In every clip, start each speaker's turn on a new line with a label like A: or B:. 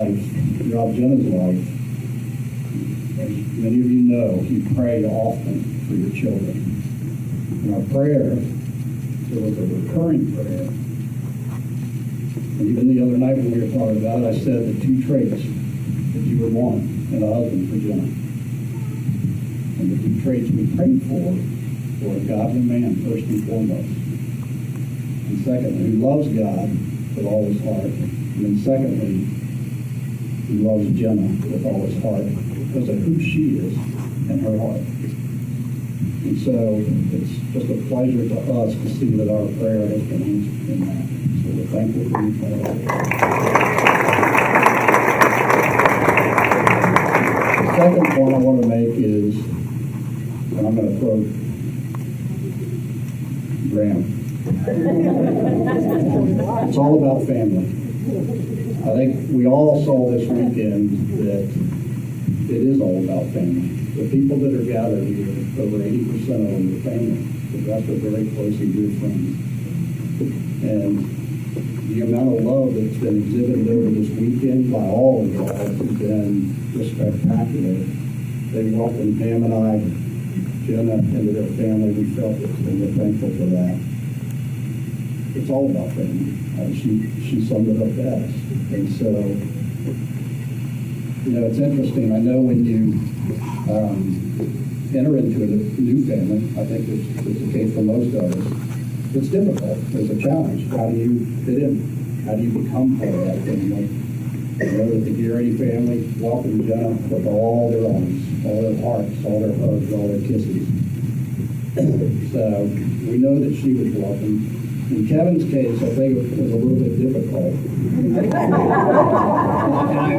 A: Throughout Jenna's life, as many of you know, you pray often for your children. And our prayer, there was a recurring prayer. And even the other night when we were talking about it, I said the two traits that you would want in a husband for Jenna. And the two traits we prayed for were a godly man, first and foremost. And secondly, who loves God with all his heart. And then secondly, he loves Jenna with all his heart because of who she is and her heart. And so it's just a pleasure to us to see that our prayer has been answered in that. So we're thankful for you. The second point I want to make is, and I'm going to quote Graham, it's all about family. I think we all saw this weekend that it is all about family. The people that are gathered here, over 80% of them are family. The rest are very close and dear friends. And the amount of love that's been exhibited over this weekend by all involved has been just spectacular. They welcomed Pam and I, Jenna, into their family. We felt it, and we're thankful for that. It's all about family. She summed it up best. And so, it's interesting. I know when you enter into a new family, I think it's the case for most of us, it's difficult. There's a challenge. How do you fit in? How do you become part of that family? I know that the Garrity family welcomed Jenna with all their arms, all their hearts, all their hugs, all their kisses. So we know that she was welcomed. In Kevin's case, I think it was a little bit difficult. And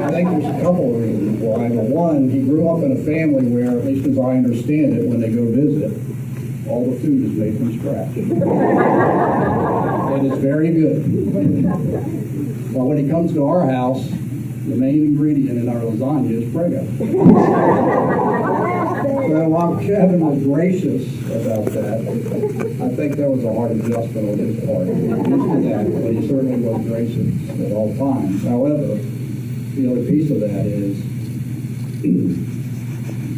A: I think there's a couple of reasons why. But one, he grew up in a family where, at least as I understand it, when they go visit, all the food is made from scratch. It is very good. Well, when he comes to our house, the main ingredient in our lasagna is Prego. So while Kevin was gracious about that, I think there was a hard adjustment on his part. He was used to that, but he certainly was gracious at all times. However, the other piece of that is,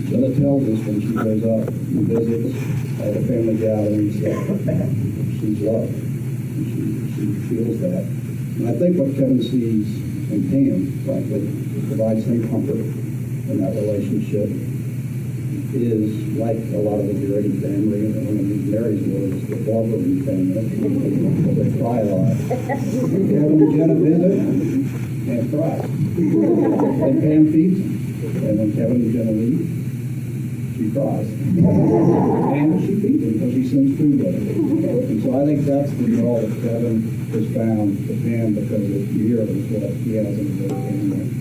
A: Jenna tells us when she goes up and visits at the family gatherings that she's loved. She feels that. And I think what Kevin sees in Pam, frankly, provides some comfort in that relationship. Is like a lot of the Garrity family, and one of these Mary's words, the Barbara family, they cry a lot. Kevin and Jenna visit and cry. And Pam feeds them. And when Kevin and Jenna leave, she cries. And she feeds them because she sends food with her. And so I think that's the role that Kevin has found to Pam because of years what he has in his family.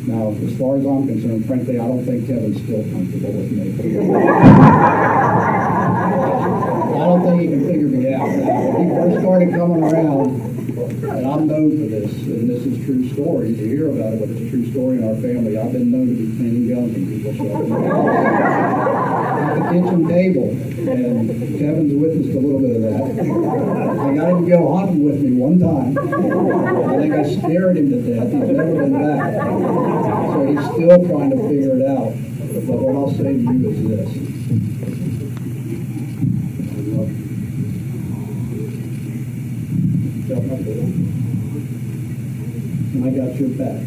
A: Now, as far as I'm concerned, frankly, I don't think Kevin's still comfortable with me. I don't think he can figure me out now. When he first started coming around, and I'm known for this, and this is true story. You hear about it, but it's a true story in our family. I've been known to be cleaning guns in people's shelters. At the kitchen table, and Kevin's witnessed a little bit of that. I got him to go hunting with me one time. I think I scared him to death. He's never been back. So he's still trying to figure it out. But what I'll say to you is this. And I got your back.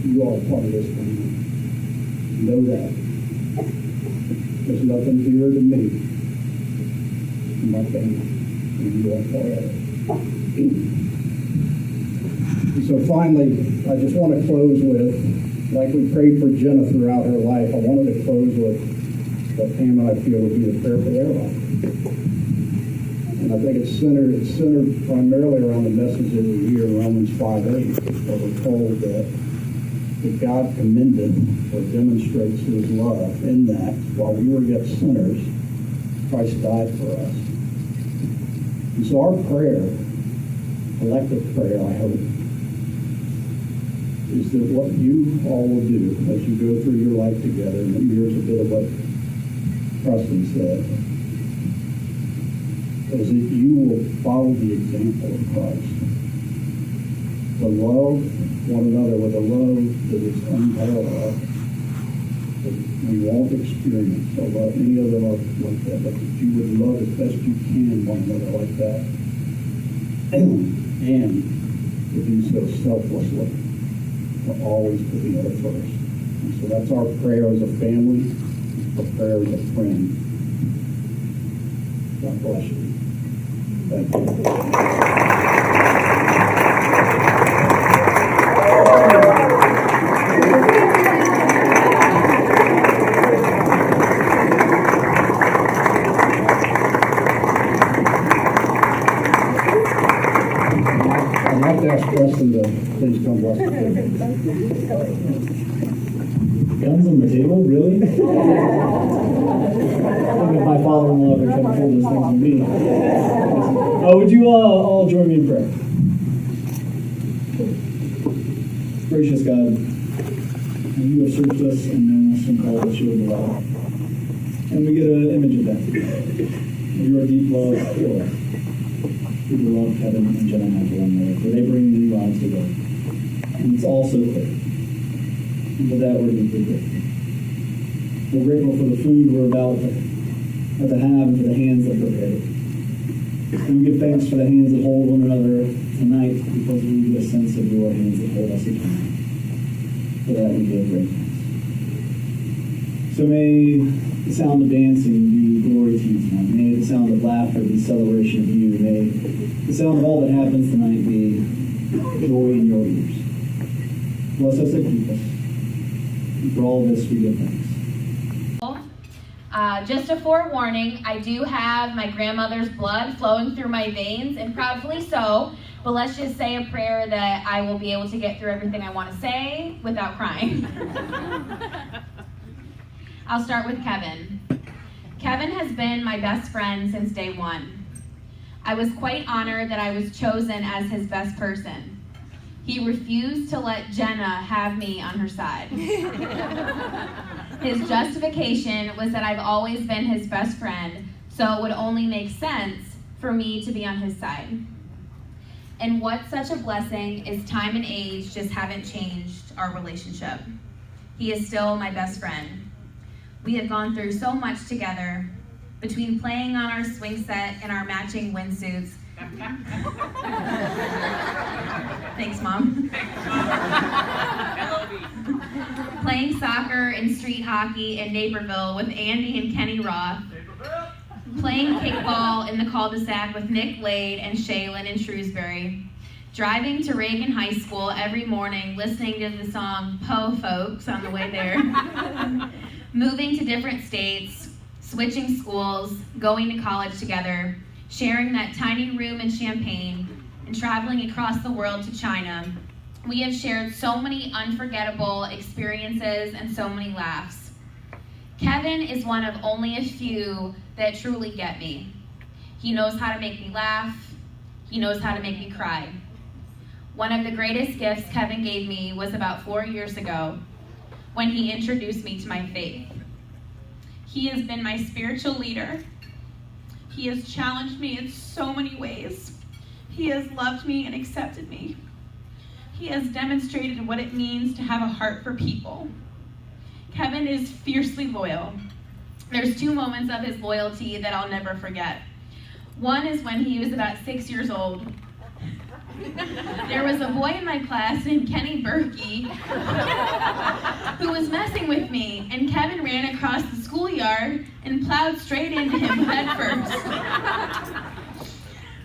A: You are part of this family. Know that. There's nothing dearer to me than my family. And you are part of it. And so finally, I just want to close with, like we prayed for Jenna throughout her life, I wanted to close with what Pam and I feel would be the prayer for their life. And I think it's centered primarily around the message that we hear in Romans 5:8, where we're told that God commended or demonstrates his love in that while we were yet sinners, Christ died for us. And so our prayer, collective prayer, I hope, is that what you all will do as you go through your life together, and here's a bit of what Preston said, is that you will follow the example of Christ. The love one another with a love that is unparalleled. We won't experience any other love like that, but that you would love as best you can one another like that. And to do so selflessly, to always put the other first. And so that's our prayer as a family, our prayer as a friend. God bless you. Thank you. I'd like to ask Preston to please come bless the table.
B: Guns on the table? Really? I think if my father-in-law ever tried to pull those things on me. Would you all join me in prayer? Gracious God, you have searched us and known us and called us your beloved. And we get an image of that. Your deep love for us. Your beloved Kevin and Jenna have for one another, for they bring new lives together. And it's all so clear. And for that, we're deeply grateful. We're grateful for the food we're about to have and for the hands that prepare it. And we give thanks for the hands that hold one another tonight because we get a sense of your hands that hold us eternally. For that, we give great thanks. So may the sound of dancing be glory to you tonight. May the sound of laughter be celebration of you. May the sound of all that happens tonight be joy in your ears. Bless us and keep us. And for all this, we give thanks.
C: Just a forewarning, I do have my grandmother's blood flowing through my veins, and proudly so, but let's just say a prayer that I will be able to get through everything I want to say without crying. I'll start with Kevin. Kevin has been my best friend since day one. I was quite honored that I was chosen as his best person. He refused to let Jenna have me on her side. His justification was that I've always been his best friend, so it would only make sense for me to be on his side. And what such a blessing is time and age just haven't changed our relationship. He is still my best friend. We have gone through so much together, between playing on our swing set and our matching windsuits. Thanks, Mom. Playing soccer and street hockey in Naperville with Andy and Kenny Roth. Playing kickball in the cul-de-sac with Nick Lade and Shaylin in Shrewsbury. Driving to Reagan High School every morning, listening to the song Po Folks on the way there. Moving to different states, switching schools, going to college together, sharing that tiny room in Champaign, and traveling across the world to China. We have shared so many unforgettable experiences and so many laughs. Kevin is one of only a few that truly get me. He knows how to make me laugh. He knows how to make me cry. One of the greatest gifts Kevin gave me was about 4 years ago when he introduced me to my faith. He has been my spiritual leader. He has challenged me in so many ways. He has loved me and accepted me. He has demonstrated what it means to have a heart for people. Kevin is fiercely loyal. There's 2 moments of his loyalty that I'll never forget. One is when he was about 6 years old. There was a boy in my class named Kenny Berkey who was messing with me, and Kevin ran across the schoolyard and plowed straight into him head first.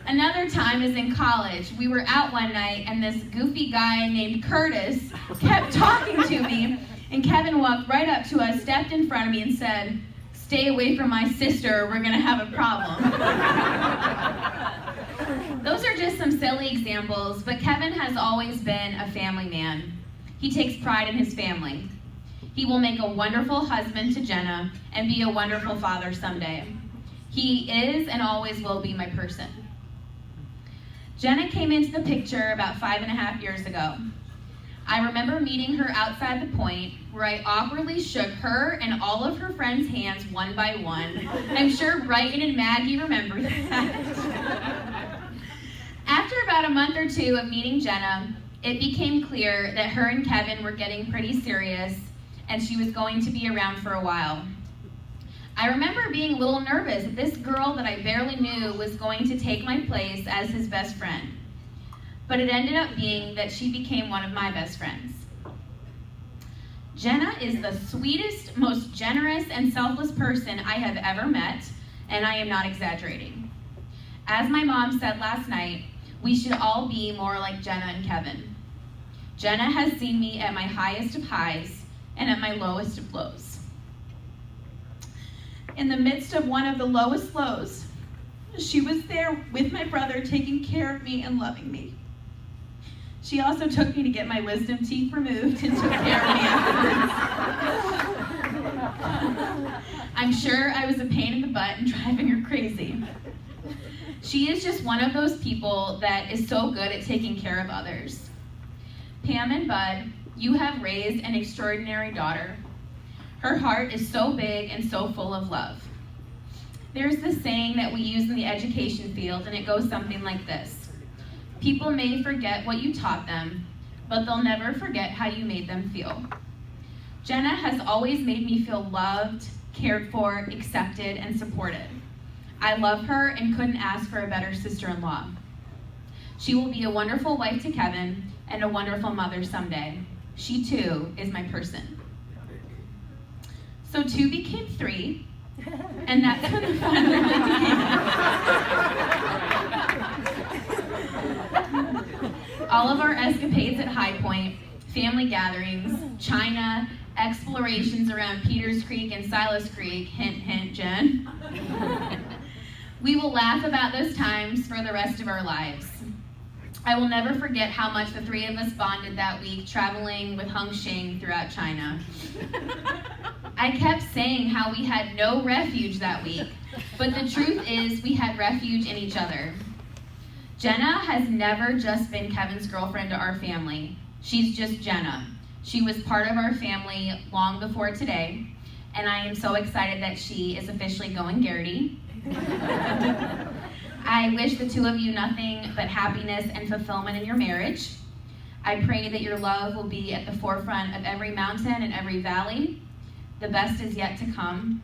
C: Another time is in college. We were out one night, and this goofy guy named Curtis kept talking to me, and Kevin walked right up to us, stepped in front of me, and said, "Stay away from my sister, we're gonna have a problem." Those are just some silly examples, but Kevin has always been a family man. He takes pride in his family. He will make a wonderful husband to Jenna and be a wonderful father someday. He is and always will be my person. Jenna came into the picture about 5.5 years ago. I remember meeting her outside the point where I awkwardly shook her and all of her friends' hands one by one. I'm sure Brighton and Maggie remember that. After about a month or two of meeting Jenna, It became clear that her and Kevin were getting pretty serious, and she was going to be around for a while. I remember being a little nervous that this girl that I barely knew was going to take my place as his best friend. But it ended up being that she became one of my best friends. Jenna is the sweetest, most generous, and selfless person I have ever met, and I am not exaggerating. As my mom said last night, we should all be more like Jenna and Kevin. Jenna has seen me at my highest of highs and at my lowest of lows. In the midst of one of the lowest lows, she was there with my brother, taking care of me and loving me. She also took me to get my wisdom teeth removed and took care of me afterwards. I'm sure I was a pain in the butt and driving her crazy. She is just one of those people that is so good at taking care of others. Pam and Bud, you have raised an extraordinary daughter. Her heart is so big and so full of love. There's this saying that we use in the education field, and it goes something like this. People may forget what you taught them, but they'll never forget how you made them feel. Jenna has always made me feel loved, cared for, accepted, and supported. I love her and couldn't ask for a better sister-in-law. She will be a wonderful wife to Kevin and a wonderful mother someday. She too is my person. So 2 became 3, and that's when the fun really began. All of our escapades at High Point, family gatherings, China, explorations around Peters Creek and Silas Creek, hint, hint, Jen. We will laugh about those times for the rest of our lives. I will never forget how much the 3 of us bonded that week traveling with Hung Shing throughout China. I kept saying how we had no refuge that week, but the truth is we had refuge in each other. Jenna has never just been Kevin's girlfriend to our family. She's just Jenna. She was part of our family long before today, and I am so excited that she is officially going Garrity. I wish the 2 of you nothing but happiness and fulfillment in your marriage. I pray that your love will be at the forefront of every mountain and every valley. The best is yet to come.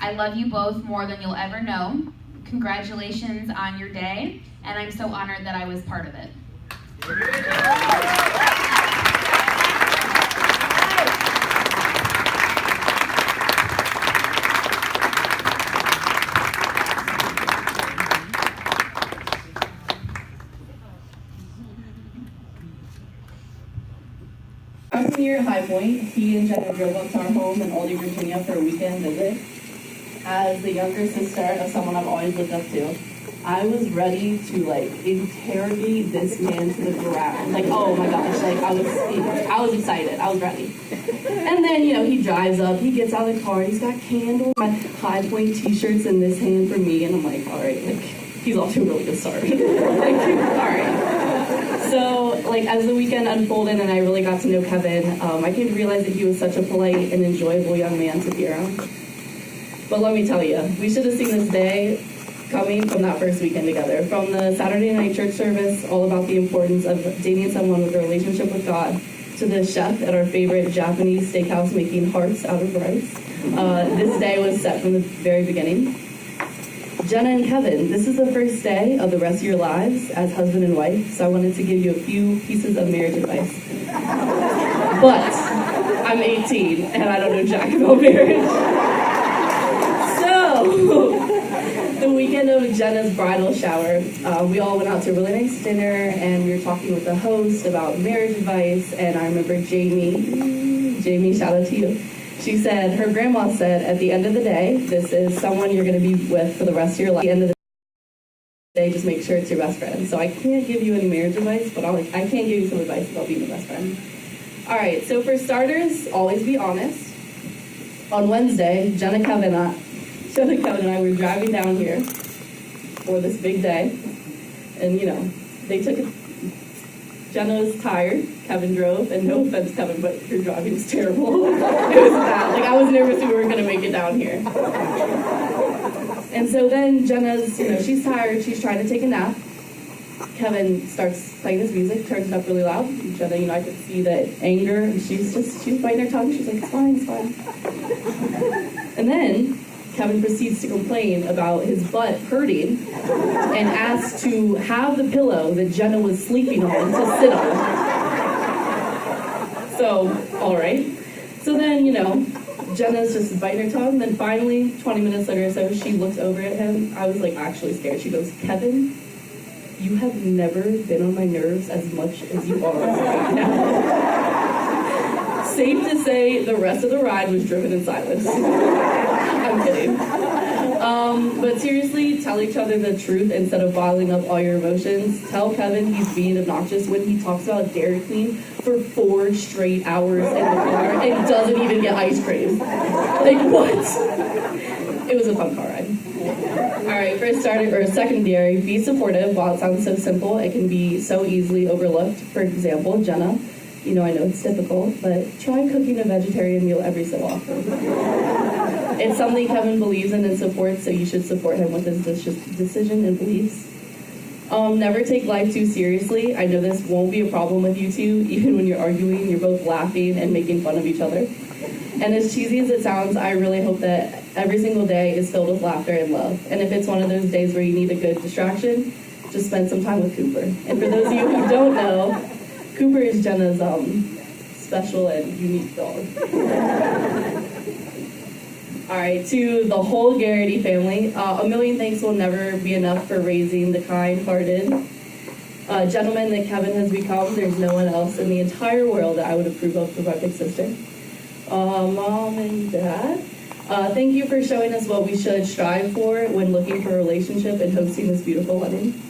C: I love you both more than you'll ever know. Congratulations on your day, and I'm so honored that I was part of it.
D: Freshman year at High Point, he and Jenna drove up to our home in Aldie, Virginia for a weekend visit. As the younger sister of someone I've always looked up to, I was ready to interrogate this man to the ground. Oh my gosh, I was excited, I was ready. And then, he drives up, he gets out of the car, he's got candles, High Point t-shirts in this hand for me, and I'm like, all right, he's off to a really good start. All right. So, as the weekend unfolded and I really got to know Kevin, I came to realize that he was such a polite and enjoyable young man to be around. But let me tell you, we should have seen this day coming from that first weekend together. From the Saturday night church service, all about the importance of dating someone with a relationship with God, to the chef at our favorite Japanese steakhouse making hearts out of rice. This day was set from the very beginning. Jenna and Kevin, this is the first day of the rest of your lives as husband and wife, so I wanted to give you a few pieces of marriage advice. But I'm 18 and I don't know jack about marriage. So, the weekend of Jenna's bridal shower, we all went out to a really nice dinner and we were talking with the host about marriage advice, and I remember Jamie, shout out to you. She said, her grandma said, at the end of the day, this is someone you're going to be with for the rest of your life. At the end of the day, just make sure it's your best friend. So I can't give you any marriage advice, but I can give you some advice about being a best friend. All right, so for starters, always be honest. On Wednesday, Jenna, Kevin, and I were driving down here for this big day. And, they took it. Jenna was tired, Kevin drove, and no offense, Kevin, but your driving was terrible. It was bad. I was nervous we weren't going to make it down here. And so then Jenna's, she's tired, she's trying to take a nap. Kevin starts playing his music, turns it up really loud. Jenna, I could see that anger, and she was biting her tongue. She's like, it's fine, it's fine. And then Kevin proceeds to complain about his butt hurting and asks to have the pillow that Jenna was sleeping on to sit on. So, all right. So then, Jenna's just biting her tongue. Then finally, 20 minutes later or so, she looks over at him. I was actually scared. She goes, Kevin, you have never been on my nerves as much as you are right now. Safe to say, the rest of the ride was driven in silence. I'm kidding. But seriously, tell each other the truth instead of bottling up all your emotions. Tell Kevin he's being obnoxious when he talks about Dairy Queen for 4 straight hours in the car and doesn't even get ice cream. What? It was a fun car ride. Alright, for secondary, be supportive. While it sounds so simple, it can be so easily overlooked. For example, Jenna, I know it's difficult, but try cooking a vegetarian meal every so often. It's something Kevin believes in and supports, so you should support him with his decision and beliefs. Never take life too seriously. I know this won't be a problem with you two. Even when you're arguing, you're both laughing and making fun of each other. And as cheesy as it sounds, I really hope that every single day is filled with laughter and love. And if it's one of those days where you need a good distraction, just spend some time with Cooper. And for those of you who don't know, Cooper is Jenna's special and unique dog. All right, to the whole Garrity family, a million thanks will never be enough for raising the kind-hearted gentleman that Kevin has become. There's no one else in the entire world that I would approve of for my big sister. Mom and Dad, thank you for showing us what we should strive for when looking for a relationship and hosting this beautiful wedding.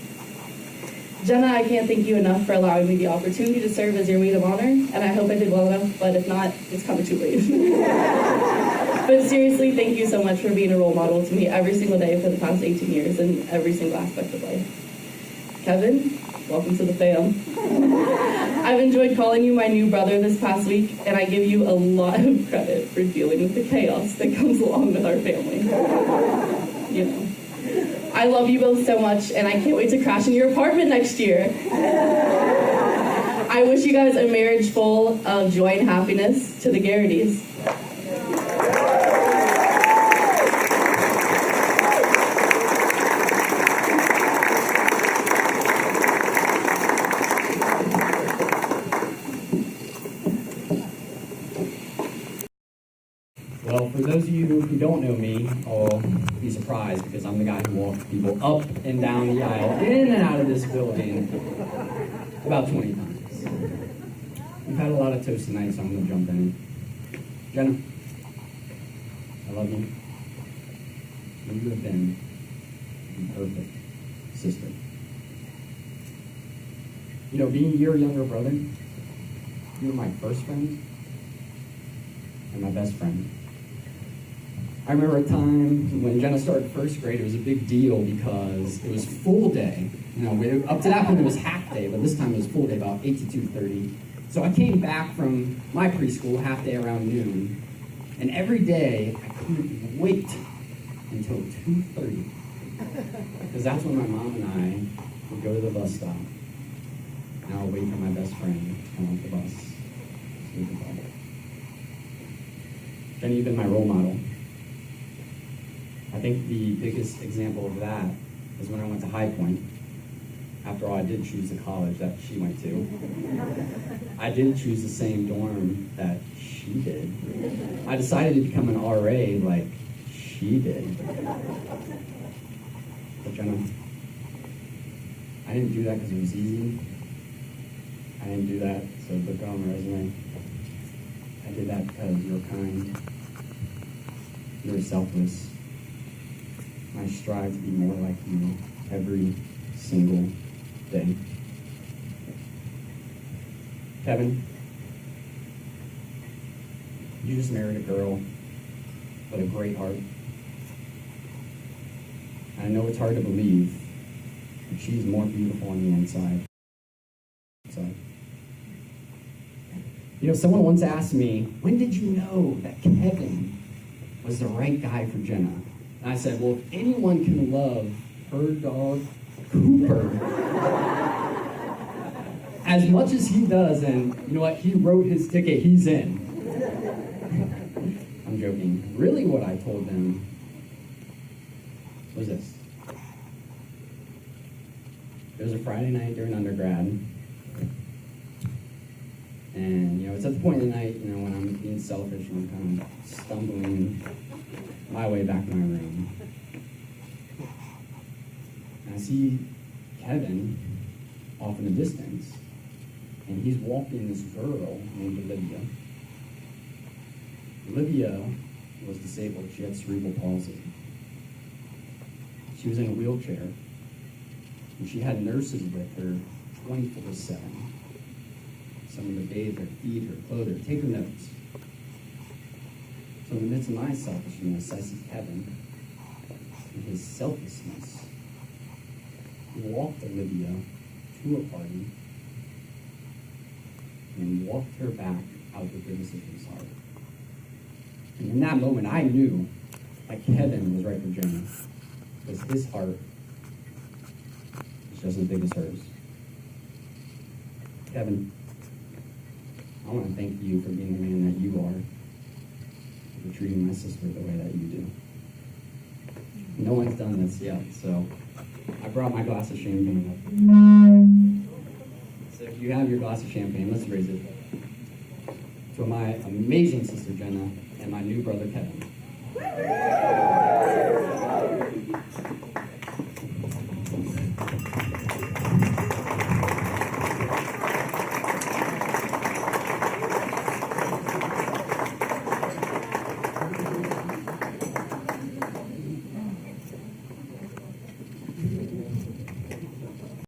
D: Jenna, I can't thank you enough for allowing me the opportunity to serve as your maid of honor, and I hope I did well enough, but if not, it's coming too late. But seriously, thank you so much for being a role model to me every single day for the past 18 years in every single aspect of life. Kevin, welcome to the fam. I've enjoyed calling you my new brother this past week, and I give you a lot of credit for dealing with the chaos that comes along with our family. I love you both so much, and I can't wait to crash in your apartment next year. I wish you guys a marriage full of joy and happiness. To the Garritys.
E: Well, for those of you who don't know me, I'll be surprised because I'm the guy who walks people up and down the aisle, in and out of this building, about 20 times. We've had a lot of toast tonight, so I'm going to jump in. Jenna, I love you. You have been the perfect sister. Being your younger brother, you were my first friend and my best friend. I remember a time when Jenna started first grade, it was a big deal because it was full day. Up to that point it was half day, but this time it was full day, about 8 to 2:30. So I came back from my preschool half day around noon, and every day I couldn't wait until 2:30. Because that's when my mom and I would go to the bus stop, and I would wait for my best friend to come off the bus. Jenna, you've been my role model. I think the biggest example of that is when I went to High Point. After all, I did choose the college that she went to. I didn't choose the same dorm that she did. I decided to become an RA like she did. But Jenna, I didn't do that because it was easy. I didn't do that so it looked good on my resume. I did that because you're kind. You're selfless. I strive to be more like you every single day. Kevin, you just married a girl with a great heart. I know it's hard to believe, but she's more beautiful on the inside. Someone once asked me, when did you know that Kevin was the right guy for Jenna? And I said, well, if anyone can love her dog Cooper. As much as he does, and you know what, he wrote his ticket, he's in. I'm joking. Really what I told them was this. It was a Friday night during undergrad. And, you know, it's at the point in the night, you know, when I'm being selfish and I'm kind of stumbling my way back to my room. And I see Kevin off in the distance, and he's walking this girl named Olivia. Olivia was disabled. She had cerebral palsy. She was in a wheelchair, and she had nurses with her 24/7. Someone to bathe her, feed her, clothe her, take her notes. So in the midst of my selfishness, I see Kevin and his selflessness. He walked Olivia to a party and walked her back out of the goodness of his heart. And in that moment, I knew that Kevin was right for Jenna, because his heart is just as big as hers. Kevin, I want to thank you for being the man that you are, for treating my sister the way that you do. No one's done this yet, so I brought my glass of champagne up. So if you have your glass of champagne, let's raise it to my amazing sister Jenna and my new brother Kevin.